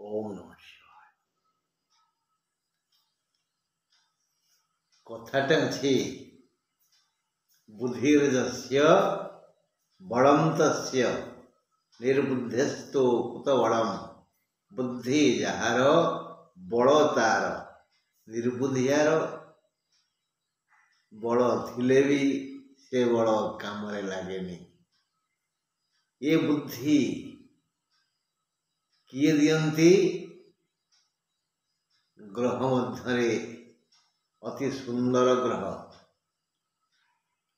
ओम नमः शिवाय। कथाटे अच्छी बुद्धिर्जस्य बलम तस्य निर्बुद्धेस्तु कुत बलम। बुद्धि जार बल तार निर्बुद्धियार बल थिले भी से बल काम लगेनि। ये बुद्धि किए दियंती ग्रह मध्य अति सुंदर ग्रह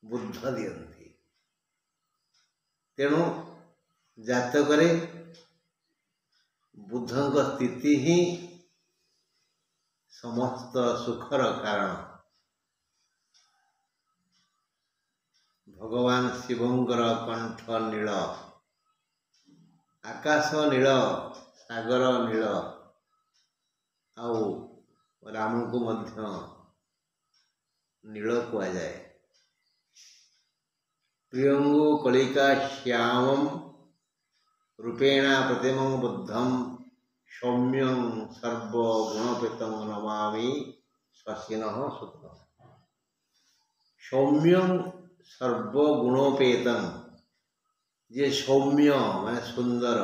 बुद्ध दियंती। तेणु जातक बुद्धंक स्थिति ही समस्त सुखर कारण। भगवान शिवंकर कंठ नील, आकाश नील, सागर नील, आउ राम को मध्य नील कुआ जाए। प्रियंगु कलिका श्यामम रूपेण प्रतिमं बुद्धम सौम्यं सर्वगुणोपेतं नमामि शशिनः सुतम्। सौम्यं सर्वगुणोपेतं, जे सौम्य माने सुंदर,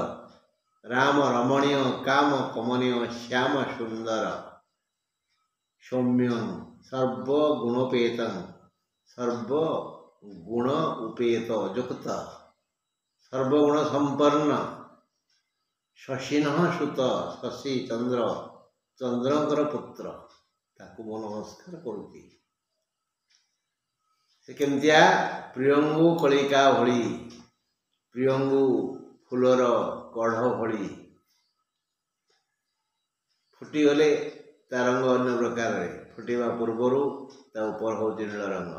राम रमणीय, काम कमनीय, श्याम सुंदर, सौम्यं सर्वगुणोपेतं, सर्वगुण उपेत युक्त, सर्वगुण संपन्न, शशिनः सुत, शशि चंद्र, चंद्रकर पुत्र, ताकू मो नमस्कार करुच्ची। से केमतिया प्रियंगु कलिका भली, प्रियंगु फूलर कढ़ भली फुटीगले ता रंग अन्य प्रकार फुटिवा पूर्वर ता ऊपर हूँ नील रंग।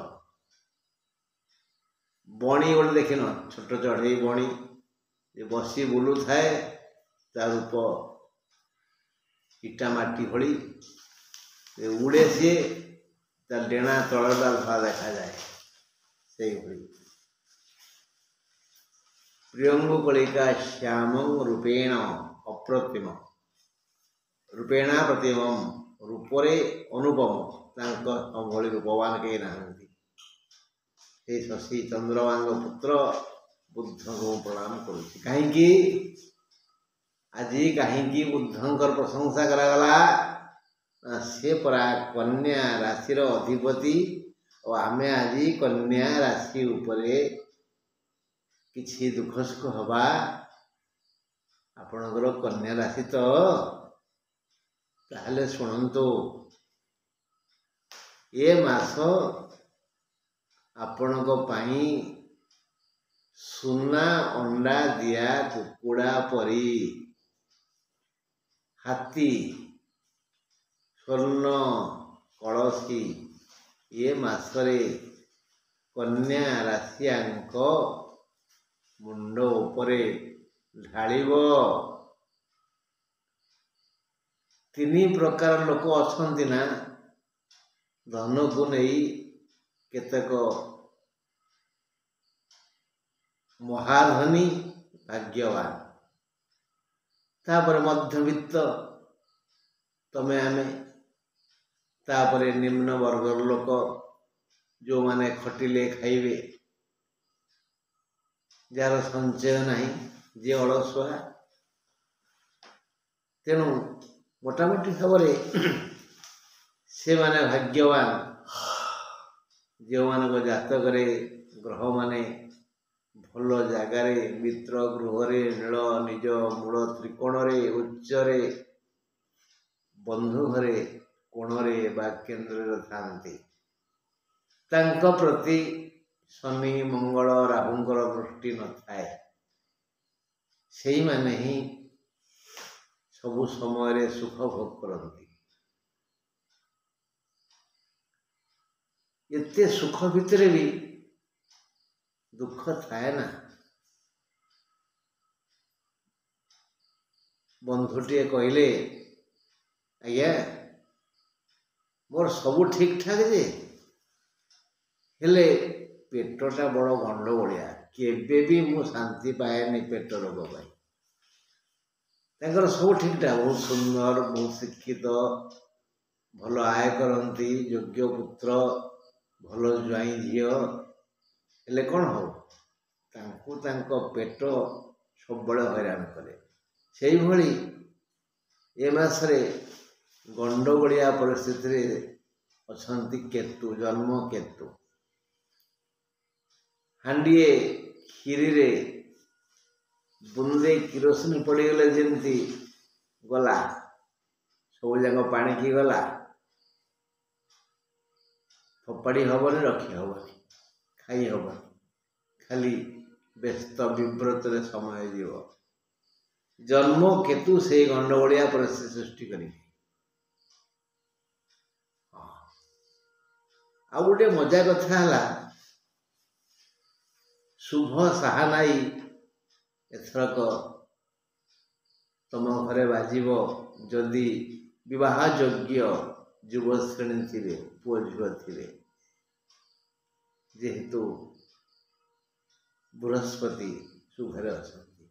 बणी गोटे देखिन छोट चढ़ई बणी बसी बुलू थाए, ता रूप इटा माटी भली उड़े सी ता डेणा तलटा धला देखा जाए से भली। प्रियंगु कलिका श्यामं रूपेण अप्रतिम, रूपेण प्रतिमम रूपरे अनुपम, भली रूपवान कहीं नहांती। हे शशि चंद्रवांग पुत्र बुद्ध को प्रणाम करुच्ची। कहीं आज कहीं बुद्धंकर प्रशंसा करागला, से परा कन्या राशि अधिपति और आम आज कन्या राशि उपरे किसी दुख सुख हवा। आपणकर कन्या राशि तो ताहले शुणु, ये मास आपणक पाई सुना अंडा दिया कुकुड़ा परी, हाथी, स्वर्ण कलसी ये मासरे कन्या राशियांक मुंड उपरे ढालिब। तीन प्रकार लोक अछंती ना, धन को नहीं केतक महाधनी भाग्यवान, तापर मध्यवित्त तमें आमे, तापर निम्न वर्गर लोक जो माने खटिले खाइबे, जार संचय नहीं, जे अलसुआ। तेणु मोटामोटी भाव से माने भाग्यवान जो मान जातक ग्रह माने भल जगार मित्र गृह नील निज मूल त्रिकोण उच्चरे बंधु घरे कोणरे बा केन्द्र थांती। तांको प्रति शनि मंगल राहुंकर दृष्टि न थाए, सेही माने ही सबु समय सुख भोग करती। एते सुख भितर भी दुख थाए ना। बंधुटे कहले आज्ञा मोर सबू ठीक ठाक जे हेले पेटटा बड़ गंडगोलिया, केबे भी मु शांति पाएनी पेट रोग पाई। ତାଙ୍କର ସବୁ ଠିକଠାକ, ବହୁତ ସୁନ୍ଦର, ବହୁତ ଶିକ୍ଷିତ, ଭଲ ଆୟ କରନ୍ତି, ଯୋଗ୍ୟ ପୁତ୍ର, ଭଲ ଜ୍ୱାଇଁ ଝିଅ, ହେଲେ କ'ଣ ହବ, ତାଙ୍କୁ ତାଙ୍କ ପେଟ ସବୁବେଳେ ହଇରାଣ କରେ। ସେଇଭଳି ଏ ମାସରେ ଗଣ୍ଡଗୋଳିଆ ପରିସ୍ଥିତିରେ ଅଛନ୍ତି କେତୁ, ଜନ୍ମ କେତୁ। ହାଣ୍ଡିଏ କ୍ଷୀରିରେ ବୁନ୍ଦେ କିରୋସିନ ପଡ଼ିଗଲେ ଯେମିତି ଗଲା, ସବୁ ଯାକ ପାଣିକି ଗଲା, ଫୋପାଡ଼ି ହବନି, ରଖି ହବନି, ଖାଇ ହବନି, ଖାଲି ବ୍ୟସ୍ତ ବିବ୍ରତରେ ସମୟ ଯିବ। ଜନ୍ମ କେତୁ ସେଇ ଗଣ୍ଡଗୋଳିଆ ପରିସ୍ଥିତି ସୃଷ୍ଟି କରିବେ। ଆଉ ଗୋଟେ ମଜା କଥା ହେଲା, ଶୁଭ ସାହାନାଇ ଏଥରକ ତମ ଘରେ ବାଜିବ। ଯଦି ବିବାହ ଯୋଗ୍ୟ ଯୁବ ଶ୍ରେଣୀ ଥିବେ, ପୁଅ ଝିଅ ଥିବେ, ଯେହେତୁ ବୃହସ୍ପତି ଶୁଭରେ ଅଛନ୍ତି,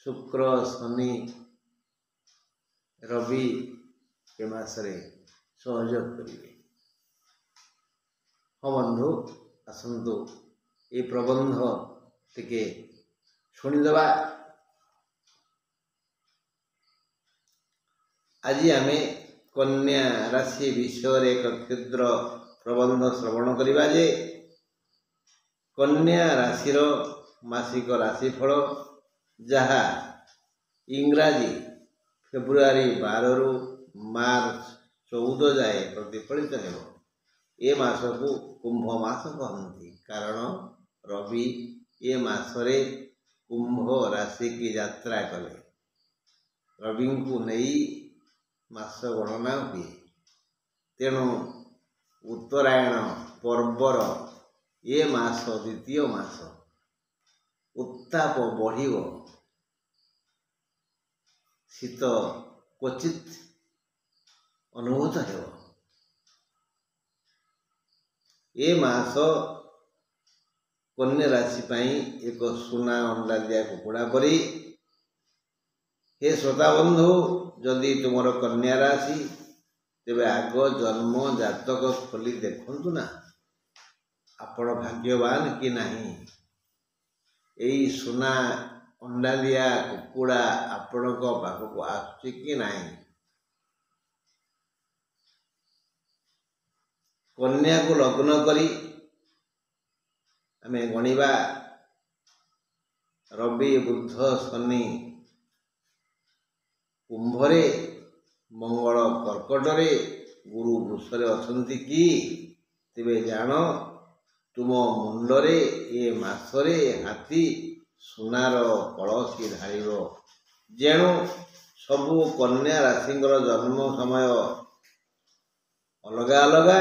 ଶୁକ୍ର, ଶନି, ରବି ଏ ମାସରେ ସହଯୋଗ କରିବେ। ହଁ ବନ୍ଧୁ, ଆସନ୍ତୁ ଏ ପ୍ରବନ୍ଧ ଟିକେ ଶୁଣିଦେବା। ଆଜି ଆମେ କନ୍ୟା ରାଶି ବିଷୟରେ ଏକ କ୍ଷୁଦ୍ର ପ୍ରବନ୍ଧ ଶ୍ରବଣ କରିବା ଯେ କନ୍ୟା ରାଶିର ମାସିକ ରାଶିଫଳ, ଯାହା ଇଂରାଜୀ ଫେବୃଆରୀ 12ରୁ ମାର୍ଚ୍ଚ 14 ଯାଏ ପ୍ରତିଫଳିତ ହେବ। ଏ ମାସକୁ କୁମ୍ଭ ମାସ କହନ୍ତି, କାରଣ ରବି ଏ ମାସରେ କୁମ୍ଭ ରାଶିକି ଯାତ୍ରା କଲେ। ରବିଙ୍କୁ ନେଇ ମାସ ଗଣନା ହୁଏ। ତେଣୁ ଉତ୍ତରାୟଣ ପର୍ବର ଏ ମାସ ଦ୍ୱିତୀୟ ମାସ। ଉତ୍ତାପ ବଢ଼ିବ, ଶୀତ କ୍ୱଚିତ୍ ଅନୁଭୂତ ହେବ। ଏ ମାସ କନ୍ୟା ରାଶି ପାଇଁ ଏକ ସୁନା ଅଣ୍ଡା ଦିଆ କୁକୁଡ଼ା ପରି। ହେ ଶ୍ରୋତାବନ୍ଧୁ, ଯଦି ତୁମର କନ୍ୟା ରାଶି, ତେବେ ଆଗ ଜନ୍ମ ଜାତକ ଖୋଲି ଦେଖନ୍ତୁ ନା, ଆପଣ ଭାଗ୍ୟବାନ କି ନାହିଁ। ଏଇ ସୁନା ଅଣ୍ଡାଲିଆ କୁକୁଡ଼ା ଆପଣଙ୍କ ପାଖକୁ ଆସୁଛି କି ନାହିଁ। କନ୍ୟାକୁ ଲଗ୍ନ କରି ଆମେ ଗଣିବା ରବି, ବୁଧ, ଶନି କୁମ୍ଭରେ, ମଙ୍ଗଳ କର୍କଟରେ, ଗୁରୁ ବୃଷରେ ଅଛନ୍ତି କି? ତେବେ ଜାଣ, ତୁମ ମୁଣ୍ଡରେ ଏ ମାସରେ ହାତୀ ସୁନାର କଳସୀ ଢାଳିବ। ଯେଣୁ ସବୁ କନ୍ୟା ରାଶିଙ୍କର ଜନ୍ମ ସମୟ ଅଲଗା ଅଲଗା,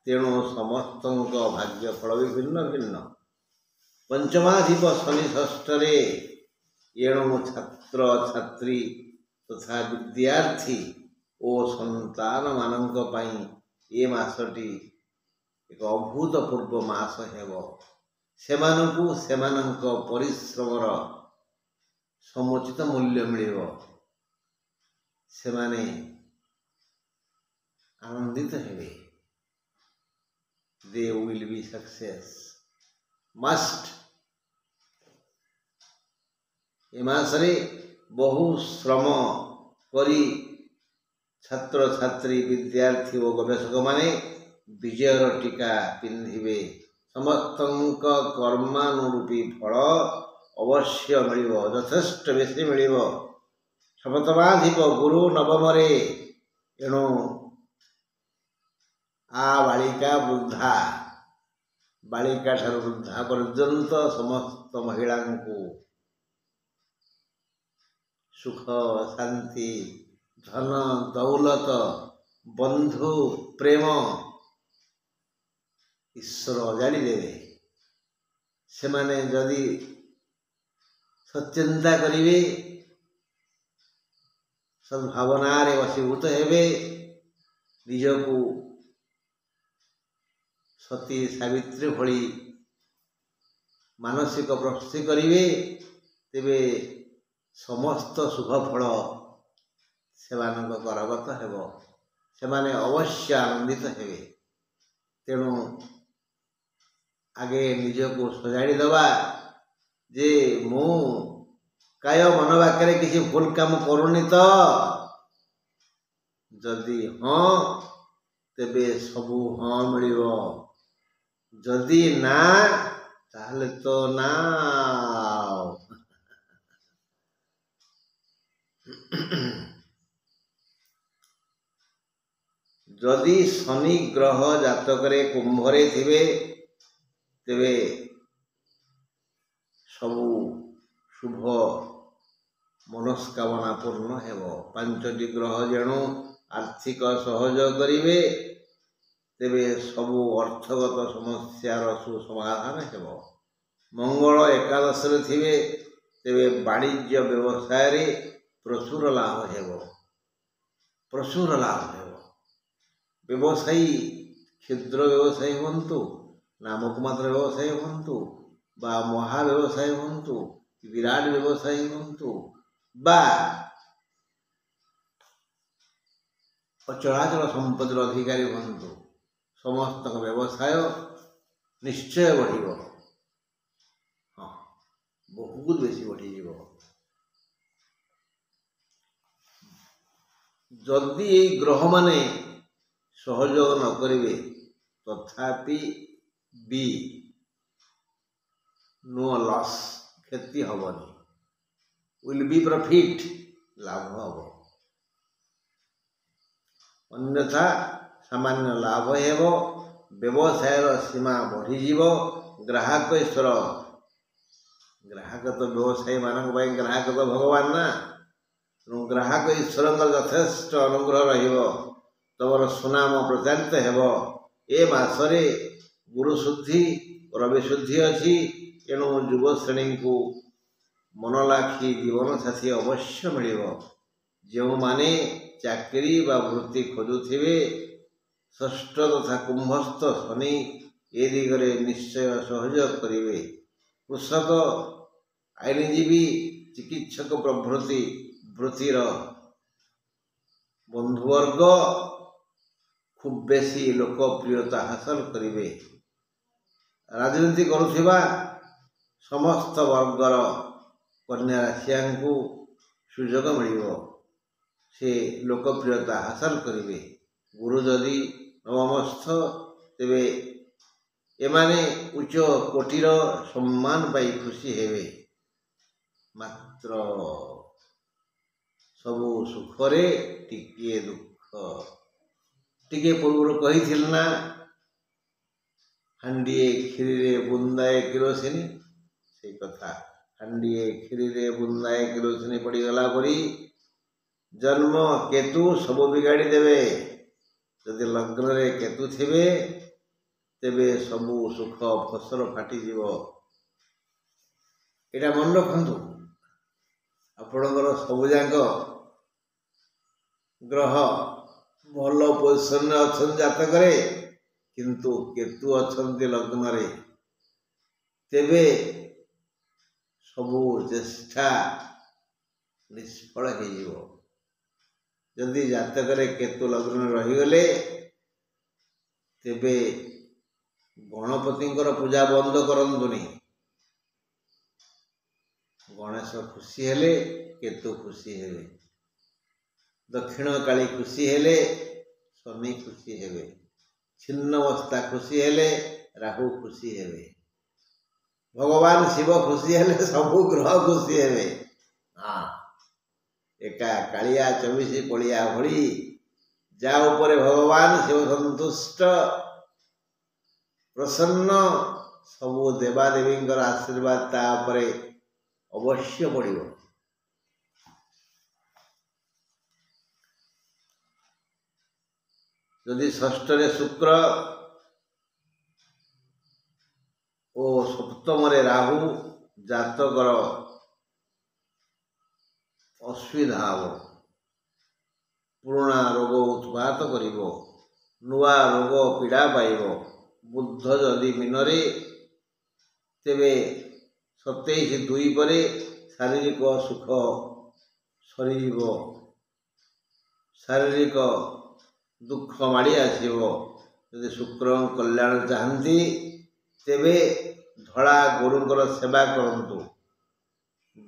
ତେଣୁ ସମସ୍ତଙ୍କ ଭାଗ୍ୟଫଳ ବି ଭିନ୍ନ ଭିନ୍ନ। ପଞ୍ଚମାଧିପ ଶନି ଷଷ୍ଠରେ, ଏଣୁ ଛାତ୍ର ଛାତ୍ରୀ ତଥା ବିଦ୍ୟାର୍ଥୀ ଓ ସନ୍ତାନମାନଙ୍କ ପାଇଁ ଏ ମାସଟି ଏକ ଅଭୂତପୂର୍ବ ମାସ ହେବ। ସେମାନଙ୍କୁ ସେମାନଙ୍କ ପରିଶ୍ରମର ସମୁଚିତ ମୂଲ୍ୟ ମିଳିବ। ସେମାନେ ଆନନ୍ଦିତ ହେବେ। They will be success. Must. ଏ ମାସରେ ବହୁ ଶ୍ରମ କରି ଛାତ୍ରଛାତ୍ରୀ, ବିଦ୍ୟାର୍ଥୀ ଓ ଗବେଷକମାନେ ବିଜୟର ଟୀକା ପିନ୍ଧିବେ। ସମସ୍ତଙ୍କ କର୍ମାନୁରୂପୀ ଫଳ ଅବଶ୍ୟ ମିଳିବ, ଯଥେଷ୍ଟ ବେଶୀ ମିଳିବ। ସପ୍ତମାଧିପ ଗୁରୁ ନବମରେ, ଏଣୁ ବାଳିକା ବୃଦ୍ଧା, ବାଳିକା ଠାରୁ ବୃଦ୍ଧା ପର୍ଯ୍ୟନ୍ତ ସମସ୍ତ ମହିଳାଙ୍କୁ ସୁଖ, ଶାନ୍ତି, ଧନ, ଦୌଲତ, ବନ୍ଧୁ, ପ୍ରେମ ଈଶ୍ୱର ଜାଣିଦେବେ। ସେମାନେ ଯଦି ସଚ୍ଚିନ୍ତା କରିବେ, ସଦ୍ଭାବନାରେ ବଶୀଭୂତ ହେବେ, ନିଜକୁ ସତୀ ସାବିତ୍ରୀ ଭଳି ମାନସିକ ପ୍ରସ୍ତୁତି କରିବେ, ତେବେ समस्त शुभ फल सेमानक करगत हेब, सेमाने अवश्य आनंदित हेबे। तेणु आगे निजको सजाड़ी दबा जे मु काय मन वाक्य किसी भूल काम करूनी तो जदि हाँ तेबे सबू हाँ मिलिबो, जदि ना ताहले तो ना। जदि शनि ग्रह जातकरे कुंभरे थिबे तेबे सबू शुभ मनस्कामना पूर्ण हेबो। पांचटी ग्रह जेणु आर्थिक सहयोग करिवे तेबे सबू अर्थगत समस्यार सुसमाधान हेबो। मंगल एकादश रे थिबे तेबे वाणिज्य व्यवसाय रे प्रचुर लाभ हेबो, प्रचुर लाभ हेबो। व्यवसायी क्षुद्र व्यवसायी हंतु, नामक मात्र व्यवसायी हंतु, बा महाव्यवसायी हंतु, विराट व्यवसायी हंतु, बा अचलाचल संपत्तिर अधिकारी हंतु, समस्त व्यवसाय निश्चय बढ़िबो। हाँ, बहुत बेसी बढ़ी जीवो। जदि ये ग्रह माने सहयोग न करिवे तथापि भी नो लॉस, क्षति हबनी, विल बी प्रॉफिट, लाभ हब। अन्यथा सामान्य लाभ हेबो, व्यवसायर सीमा बढ़ी जीवो। ग्राहक ईश्वर, ग्राहक तो व्यवसायी मानक भाई ग्राहक तो भगवान ना, ग्राहक ईश्वर यथेष्ट अनुग्रह रहिबो, तमर सुनाम प्रचारित हेबो। ए मासरे गुरु शुद्धि रवि शुद्धि अच्छी, एणु युव श्रेणी को मन लाखी जीवन साथी अवश्य मिलिबो। जो माने चाकरी बा वृत्ति खोजुथिबे षष्ठ तथा कुंभस्थ शनि ए दिगरे निश्चय सहयोग करिवे। कृषक, आईनजीवी, चिकित्सक प्रभृति वृत्तिर बंधुवर्ग खूब बेसी लोकप्रियता हासिल करिवे। राजनीति करुथिबा समस्त वर्गर कन्या राशियां को सुयोग मिलिबो, से लोकप्रियता हासिल करिवे। गुरु जदि नवमस्थ तेबे एमाने उच्च कोटिर सम्मान पाई खुशी हेबे। मात्र सबू सुखरे टिके दुख। टिके पूर्व कही ना, हांडिए खीरी रे बुंदाए किरोसिनी, से कथा हांडिए खीरी रे बुंदाए किरोसिनी पड़गला परी जन्म केतु सब बिगाड़ी देवे। जदि लग्न रे केतु थिबे तेबे सबू सुख फसल फाटी जीव। एटा मन रखंतु, आपणकर सबुजाक ग्रह भल पोजिशन अच्छा जातक किंतु केतु अच्छा लग्न रे तेबे सबू चेष्टा निष्फल हो। जदि जातक केतु लग्न रहीगले तेबे गणपति पूजा बंद करंतुनी। गणेश खुशी हेले केतु खुशी हेबे, दक्षिण काली खुशी हेले शनि खुशी हेबे, छिन्नमस्ता खुशी हेले राहु खुशी हेबे, भगवान शिव खुशी हेले सबू ग्रह खुशी हेबे। हाँ, एका कालिया 24 पड़िया भली जा उपरे भगवान शिव संतुष्ट प्रसन्न, सबू देवादेवी आशीर्वाद तापरे अवश्य पड़िबो। यदि षष्ठ रे शुक्र और सप्तम रे राहु जातकर असुविधा हो, पुराणा रोग उत्पात करिवो, नुआ रोग पीड़ा पाइबो। बुद्ध जदि मीनरे तेबे 27/2 परे ଶାରୀରିକ ସୁଖ ସରିଯିବ, ଶାରୀରିକ ଦୁଃଖ ମାଡ଼ି ଆସିବ। ଯଦି ଶୁକ୍ରଙ୍କ କଲ୍ୟାଣ ଚାହାନ୍ତି ତେବେ ଧଳା ଗୋରୁଙ୍କର ସେବା କରନ୍ତୁ।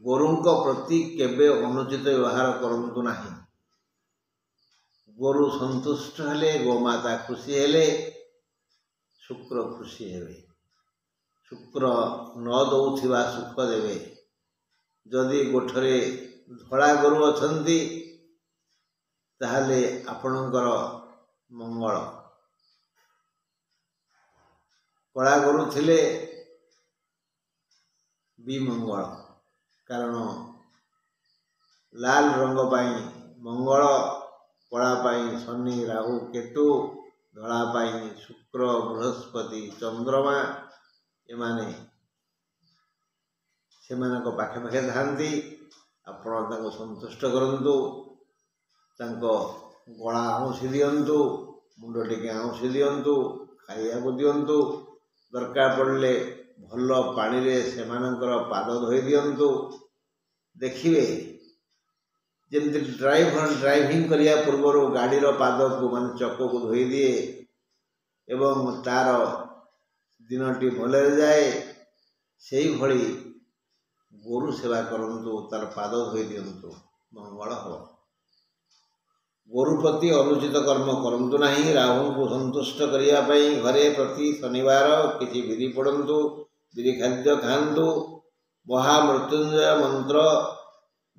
ଗୋରୁଙ୍କ ପ୍ରତି କେବେ ଅନୁଚିତ ବ୍ୟବହାର କରନ୍ତୁ ନାହିଁ। ଗୋରୁ ସନ୍ତୁଷ୍ଟ ହେଲେ, ଗୋମାତା ଖୁସି ହେଲେ, ଶୁକ୍ର ଖୁସି ହେବେ। ଶୁକ୍ର ନ ଦେଉଥିବା ସୁଖ ଦେବେ। ଯଦି ଗୋଠରେ ଧଳା ଗୋରୁ ଅଛନ୍ତି ତାହେଲେ ଆପଣଙ୍କର ମଙ୍ଗଳ। କଳା ଗୋରୁ ଥିଲେ ବିମଙ୍ଗଳ। କାରଣ ଲାଲ ରଙ୍ଗ ପାଇଁ ମଙ୍ଗଳ, କଳା ପାଇଁ ଶନି, ରାହୁ, କେତୁ, ଧଳା ପାଇଁ ଶୁକ୍ର, ବୃହସ୍ପତି, ଚନ୍ଦ୍ରମା, ଏମାନେ ସେମାନଙ୍କ ପାଖେ ପାଖେ ଥାନ୍ତି। ଆପଣ ତାଙ୍କୁ ସନ୍ତୁଷ୍ଟ କରନ୍ତୁ। ତାଙ୍କ ଗଳା ଆଉଁସି ଦିଅନ୍ତୁ, ମୁଣ୍ଡ ଟିକେ ଆଉଁସି ଦିଅନ୍ତୁ, ଖାଇବାକୁ ଦିଅନ୍ତୁ। ଦରକାର ପଡ଼ିଲେ ଭଲ ପାଣିରେ ସେମାନଙ୍କର ପାଦ ଧୋଇ ଦିଅନ୍ତୁ। ଦେଖିବେ ଯେମିତି ଡ୍ରାଇଭିଂ କରିବା ପୂର୍ବରୁ ଗାଡ଼ିର ପାଦକୁ ଚକକୁ ଧୋଇ ଦିଏ ଏବଂ ତାର ଦିନଟି ଭଲରେ ଯାଏ, ସେଇଭଳି ଗୋରୁ ସେବା କରନ୍ତୁ, ତାର ପାଦ ଧୋଇ ଦିଅନ୍ତୁ, ମଙ୍ଗଳ ହେବ। ଗୋରୁ ପ୍ରତି ଅନୁଚିତ କର୍ମ କରନ୍ତୁ ନାହିଁ। ରାହୁଙ୍କୁ ସନ୍ତୁଷ୍ଟ କରିବା ପାଇଁ ଘରେ ପ୍ରତି ଶନିବାର କିଛି ବିରି ପୋଡ଼ନ୍ତୁ, ବିରି ଖାଦ୍ୟ ଖାଆନ୍ତୁ। ମହାମୃତ୍ୟୁଞ୍ଜୟ ମନ୍ତ୍ର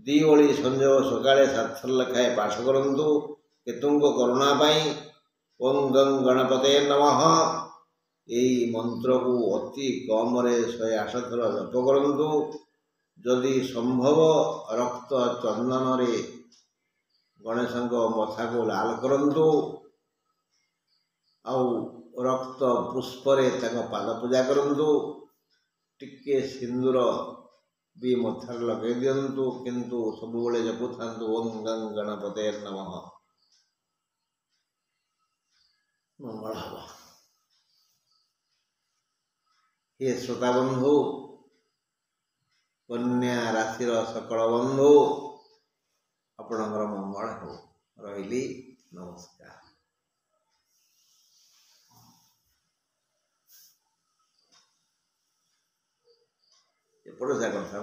2 ଓଳି ସଞ୍ଜ ଓ ସକାଳେ 7 ଥର ଲେଖାଏଁ ପାଠ କରନ୍ତୁ। କେତୁଙ୍କ କରୁଣା ପାଇଁ ଓಂ ଗଂ ଗଣପତେ ନମଃ ଏହି ମନ୍ତ୍ରକୁ ଅତି କମରେ 108 ଥର ଜପ କରନ୍ତୁ। ଯଦି ସମ୍ଭବ ରକ୍ତ ଚନ୍ଦନରେ ଗଣେଶଙ୍କ ମଥାକୁ ଲାଲ କରନ୍ତୁ, ଆଉ ରକ୍ତ ପୁଷ୍ପରେ ତାଙ୍କ ପାଦ ପୂଜା କରନ୍ତୁ। ଟିକେ ସିନ୍ଦୁର ବି ମଥାରେ ଲଗାଇ ଦିଅନ୍ତୁ, କିନ୍ତୁ ସବୁବେଳେ ଜପୁଥାନ୍ତୁ ଓಂ ଗଂ ଗଣପତେ ନମଃ, ମଙ୍ଗଳ ହେବ। ହେ ଶ୍ରୋତା ବନ୍ଧୁ, କନ୍ୟା ରାଶିର ସକଳ ବନ୍ଧୁ, ଆପଣଙ୍କର ମଙ୍ଗଳ ହେଉ। ରହିଲି, ନମସ୍କାର। ଏପଟ କଥା